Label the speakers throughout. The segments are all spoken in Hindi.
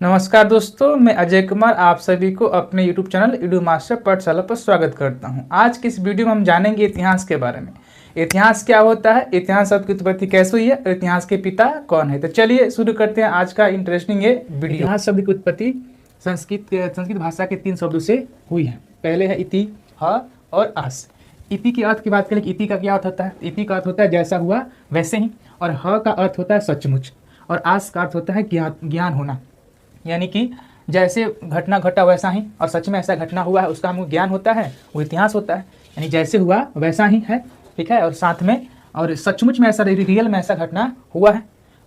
Speaker 1: नमस्कार दोस्तों, मैं अजय कुमार आप सभी को अपने YouTube चैनल इडू मास्टर पाठशाला पर स्वागत करता हूं। आज की इस वीडियो में हम जानेंगे इतिहास के बारे में। इतिहास क्या होता है, इतिहास शब्द की उत्पत्ति कैसे हुई है और इतिहास के पिता कौन है। तो चलिए शुरू करते हैं आज का इंटरेस्टिंग ये वीडियो। इतिहास शब्द की उत्पत्ति संस्कृत भाषा के 3 शब्दों से हुई है। पहले है इति, ह और आस। इति के अर्थ की बात करें, इति का क्या अर्थ होता है। इति का अर्थ होता है जैसा हुआ वैसे ही, और ह का अर्थ होता है सचमुच, और आस का अर्थ होता है ज्ञान होना, यानी कि जैसे घटना घटा वैसा ही, और सच में ऐसा घटना हुआ है उसका हमको ज्ञान होता है, वो इतिहास होता है। यानी जैसे हुआ वैसा ही है, ठीक है, और साथ में और सचमुच में ऐसा रियल में ऐसा घटना हुआ है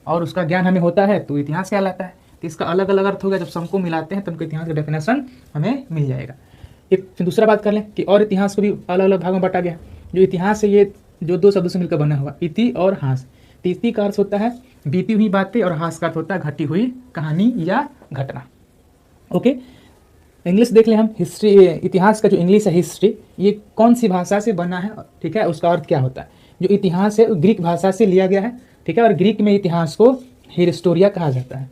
Speaker 1: और उसका ज्ञान हमें होता है, तो इतिहास कहलाता है। तो इसका अलग अलग अर्थ होगा, जब सबको मिलाते हैं तो हमको इतिहास का डेफिनेशन हमें मिल जाएगा। एक फिर दूसरा बात कर लें कि और इतिहास को भी अलग अलग भागों में बांटा गया। जो इतिहास है ये जो 2 शब्दों से मिलकर बना हुआ, इति और हास। इति का अर्थ होता है बीती हुई बातें, और हास का अर्थ होता है घटी हुई कहानी या घटना। ओके, इंग्लिश देख लें हम। हिस्ट्री, इतिहास का जो इंग्लिश है हिस्ट्री, ये कौन सी भाषा से बना है, ठीक है, उसका अर्थ क्या होता है। जो इतिहास है ग्रीक भाषा से लिया गया है, ठीक है, और ग्रीक में इतिहास को हिस्टोरिया कहा जाता है।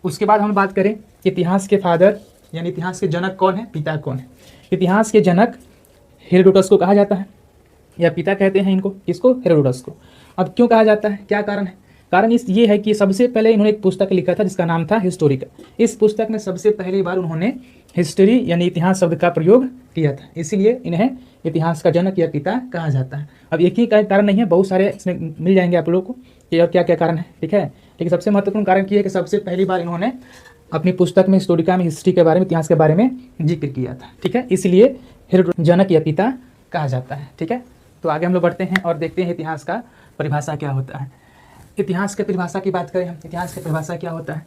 Speaker 1: उसके बाद हम बात करें इतिहास के फादर यानी इतिहास के जनक कौन है, पिता कौन है। इतिहास के जनक हेरोडोटस को कहा जाता है, या पिता कहते हैं इनको, किसको, हेरोडोटस को। अब क्यों कहा जाता है, क्या कारण है। कारण ये है कि सबसे पहले इन्होंने एक पुस्तक लिखा था जिसका नाम था हिस्टोरिका। इस पुस्तक में सबसे पहली बार उन्होंने हिस्ट्री यानी इतिहास शब्द का प्रयोग किया था, इसीलिए इन्हें इतिहास का जनक या पिता कहा जाता है। अब एक ही कारण नहीं है, बहुत सारे इसमें मिल जाएंगे आप लोगों को कि और क्या क्या कारण है, ठीक है। लेकिन सबसे महत्वपूर्ण कारण ये है कि सबसे पहली बार इन्होंने अपनी पुस्तक में हिस्टोरिका में हिस्ट्री के बारे में, इतिहास के बारे में जिक्र किया था, ठीक है, इसलिए हेरोडोटस जनक या पिता कहा जाता है, ठीक है। तो आगे हम लोग बढ़ते हैं और देखते हैं इतिहास का परिभाषा क्या होता है। इतिहास की परिभाषा की बात करें हम, इतिहास की परिभाषा क्या होता है।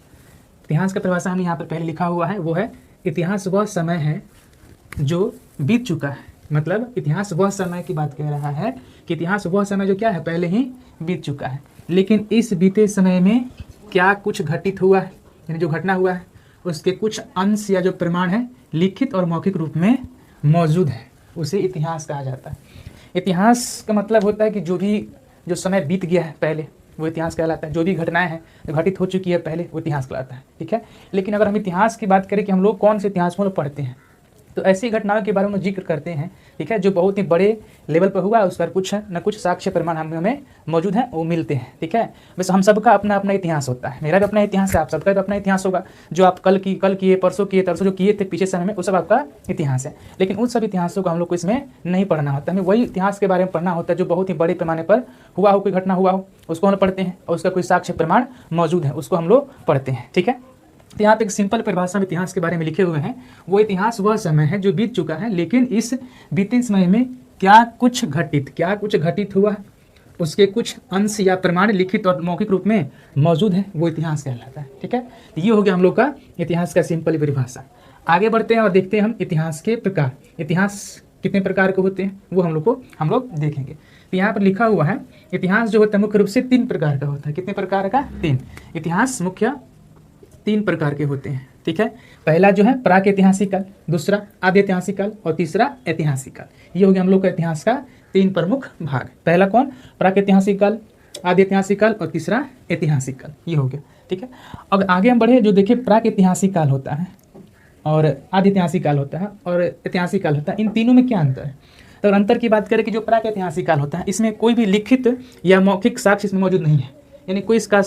Speaker 1: इतिहास का परिभाषा हमने यहाँ पर पहले लिखा हुआ है, वो है इतिहास वह समय है जो बीत चुका है। मतलब इतिहास वह समय की बात कह रहा है कि इतिहास वह समय जो क्या है, पहले ही बीत चुका है, लेकिन इस बीते समय में क्या कुछ घटित हुआ है, यानी जो घटना हुआ है उसके कुछ अंश या जो प्रमाण है लिखित और मौखिक रूप में मौजूद है, उसे इतिहास कहा जाता है। इतिहास का मतलब होता है कि जो समय बीत गया है पहले, वो इतिहास कहलाता है। जो भी घटनाएं हैं जो घटित हो चुकी है पहले, वो इतिहास कहलाता है, ठीक है। लेकिन अगर हम इतिहास की बात करें कि हम लोग कौन से इतिहास को पढ़ते हैं, तो ऐसी घटनाओं के बारे में जिक्र करते हैं, ठीक है, जो बहुत ही बड़े लेवल पर हुआ है, उस पर कुछ न कुछ साक्ष्य प्रमाण हमें मौजूद हैं, वो मिलते हैं, ठीक है। बस हम सबका अपना अपना इतिहास होता है, मेरा भी अपना इतिहास है, आप सबका भी अपना इतिहास होगा। जो आप कल किए, परसों किए, तरसों जो किए थे पिछले समय में, वो सब आपका इतिहास है। लेकिन उन सब इतिहासों को हम लोग को इसमें नहीं पढ़ना होता, हमें वही इतिहास के बारे में पढ़ना होता है जो बहुत ही बड़े पैमाने पर हुआ हो, कोई घटना हुआ हो, उसको हम पढ़ते हैं, और उसका कोई साक्ष्य प्रमाण मौजूद है, उसको हम लोग पढ़ते हैं, ठीक है। तो यहाँ पे एक सिंपल परिभाषा में इतिहास के बारे में लिखे हुए हैं, वो इतिहास वह समय है जो बीत चुका है, लेकिन इस बीते समय में क्या कुछ घटित हुआ, उसके कुछ अंश या प्रमाण लिखित और मौखिक रूप में मौजूद है, वो इतिहास कहलाता है, ठीक है। तो ये हो गया हम लोग का इतिहास का सिंपल परिभाषा। आगे बढ़ते हैं और देखते हैं हम इतिहास के प्रकार। इतिहास कितने प्रकार के होते हैं वो हम लोग देखेंगे। तो यहाँ पर लिखा हुआ है इतिहास जो होता है मुख्य रूप से 3 प्रकार का होता है। कितने प्रकार का, 3। इतिहास मुख्य 3 प्रकार के होते हैं, ठीक है। पहला जो है प्राक-ऐतिहासिक काल, दूसरा आदि-ऐतिहासिक काल, और तीसरा ऐतिहासिक काल। ये हो गया हम लोग का इतिहास का 3 प्रमुख भाग। पहला कौन, प्राक-ऐतिहासिक काल, आदि-ऐतिहासिक काल, और तीसरा ऐतिहासिक काल, ये हो गया, ठीक है। अब आगे हम बढ़े, जो देखिए प्राक-ऐतिहासिक काल होता है और आदि-ऐतिहासिक काल होता है और ऐतिहासिक काल होता है, इन तीनों में क्या अंतर है। तो अंतर की बात करें कि जो प्राक-ऐतिहासिक काल होता है, इसमें कोई भी लिखित या मौखिक साक्ष्य इसमें मौजूद नहीं है, यानी कोई इसका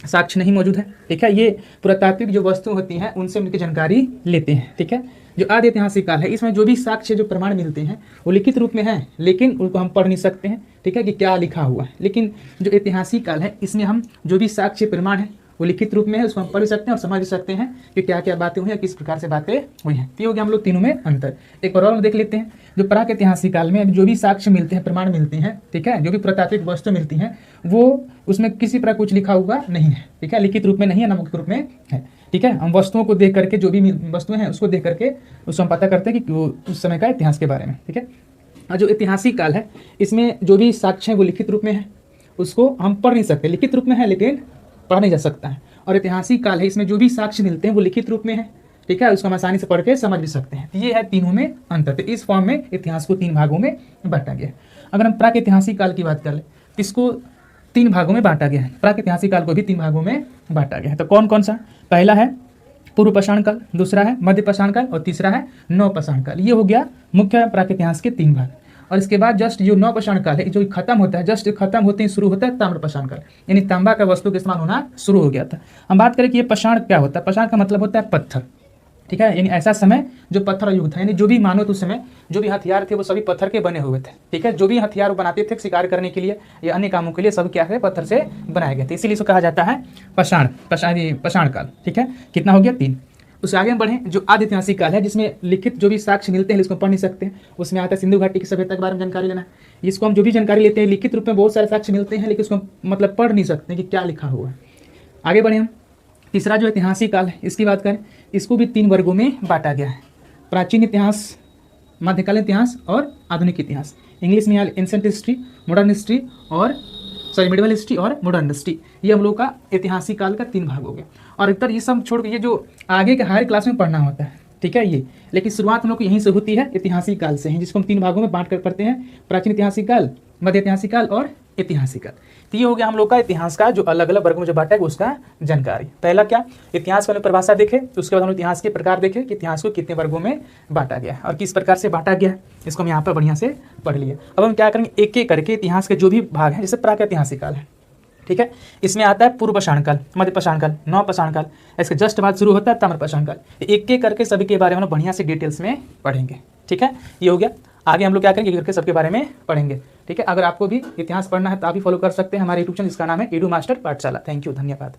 Speaker 1: साक्ष्य नहीं मौजूद है, ठीक है। ये पुरातात्विक जो वस्तु होती हैं उनसे उनकी जानकारी लेते हैं, ठीक है। जो आदि ऐतिहासिक काल है, इसमें जो भी साक्ष्य जो प्रमाण मिलते हैं वो लिखित रूप में है, लेकिन उनको हम पढ़ नहीं सकते हैं, ठीक है, कि क्या लिखा हुआ है। लेकिन जो ऐतिहासिक काल है, इसमें हम जो भी साक्ष्य प्रमाण है वो लिखित रूप में है, उसको हम पढ़ सकते हैं और समझ सकते हैं कि क्या क्या बातें हुई हैं, किस प्रकार से बातें हुई हैं। तो ये हो गया हम लोग तीनों में अंतर। एक बार और देख लेते हैं, जो प्राक ऐतिहासिक काल में जो भी साक्ष्य मिलते हैं, प्रमाण मिलते हैं, ठीक है, जो भी पुरातात्विक वस्तु मिलती हैं, वो उसमें किसी प्रकार कुछ लिखा हुआ नहीं है, ठीक है, लिखित रूप में नहीं है, न मौखिक रूप में है, ठीक है। हम वस्तुओं को देख करके, जो भी वस्तुएं हैं उसको देख करके उसको हम पता करते हैं कि वो उस समय का इतिहास के बारे में, ठीक है। और जो ऐतिहासिक काल है, इसमें जो भी साक्ष्य है वो लिखित रूप में है, उसको हम पढ़ नहीं सकते, लिखित रूप में है लेकिन पढ़ा नहीं जा सकता है। और ऐतिहासिक काल है, इसमें जो भी साक्ष्य मिलते हैं वो लिखित रूप में है, ठीक है, उसको हम आसानी से पढ़ के समझ भी सकते हैं। ये है तीनों में अंतर। तो इस फॉर्म में इतिहास को 3 भागों में बांटा गया है। अगर हम प्राक ऐतिहासिक काल की बात कर ले, इसको 3 भागों में बांटा गया है। प्राक ऐतिहासिक काल को भी 3 भागों में बांटा गया है। तो कौन कौन सा, पहला है पूर्व पाषाण काल, दूसरा है मध्य पाषाण काल और तीसरा है नव पाषाण काल। ये हो गया मुख्य प्राकृतिक इतिहास के 3 भाग। और इसके बाद जस्ट जो नव पाषाण काल है जो खत्म होता है, जस्ट खत्म होते ही शुरू होता है ताम्र पाषाण काल, यानी तांबा का वस्तु का इस्तेमाल होना शुरू हो गया था। हम बात करें कि ये पाषाण क्या होता है। पाषाण का मतलब होता है पत्थर, ठीक है, यानी ऐसा समय जो पत्थर युग था, यानी जो भी मानो तो उस समय जो भी हथियार थे वो सभी पत्थर के बने हुए थे, ठीक है। जो भी हथियार बनाते थे शिकार करने के लिए या अन्य कामों के लिए, सब क्या है, पत्थर से बनाए गए थे, इसीलिए इसको कहा जाता है पाषाण काल, ठीक है। कितना हो गया 3। उससे आगे हम बढ़ें, जो आदि ऐतिहासिक काल है जिसमें लिखित जो भी साक्ष्य मिलते हैं इसको पढ़ नहीं सकते हैं, उसमें आता है सिंधु घाटी की सभ्यता के बारे में जानकारी लेना है। इसको हम जो भी जानकारी लेते हैं लिखित रूप में बहुत सारे साक्ष्य मिलते हैं, लेकिन उसको मतलब पढ़ नहीं सकते कि क्या लिखा हुआ है। आगे बढ़े हम, तीसरा जो ऐतिहासिक काल है इसकी बात करें, इसको भी 3 वर्गों में बांटा गया है, प्राचीन इतिहास, मध्यकालीन इतिहास और आधुनिक इतिहास। इंग्लिश में एंशिएंट हिस्ट्री, मॉडर्न हिस्ट्री और मिडिवल हिस्ट्री और मॉडर्न हिस्ट्री। ये हम लोग का ऐतिहासिक काल का 3 भाग हो गया। और इधर ये सब छोड़ के ये जो आगे के हायर क्लास में पढ़ना होता है, ठीक है, ये, लेकिन शुरुआत हम लोग को यहीं से होती है, ऐतिहासिक काल से ही, जिसको हम 3 भागों में बांट कर पढ़ते हैं, प्राचीन ऐतिहासिक काल, मध्य ऐतिहासिक काल और ऐतिहासिक काल। तो ये हो गया हम लोग का इतिहास का जो अलग अलग वर्गों में जो बांटा है उसका जानकारी। पहला क्या, इतिहास वाली परिभाषा देखे, उसके बाद हम इतिहास के प्रकार देखे कि इतिहास को कितने वर्गों में बांटा गया है और किस प्रकार से बांटा गया है, इसको हम यहाँ पर बढ़िया से पढ़ लिए। अब हम क्या करेंगे, एक एक करके इतिहास के जो भी भाग हैं, जैसे प्रागैतिहासिक काल है, ठीक है, इसमें आता है पूर्व पाषाण काल, मध्य पाषाण काल, नव पाषाण काल, इसके जस्ट बाद शुरू होता है ताम्र पाषाण काल। एक एक करके सभी के बारे में बढ़िया से डिटेल्स में पढ़ेंगे, ठीक है। ये हो गया। आगे हम लोग क्या करेंगे, करके सबके बारे में पढ़ेंगे, ठीक है। अगर आपको भी इतिहास पढ़ना है तो आप भी फॉलो कर सकते हैं हमारे यूट्यूब चैनल, जिसका नाम है एडू मास्टर पाठशाला। थैंक यू, धन्यवाद।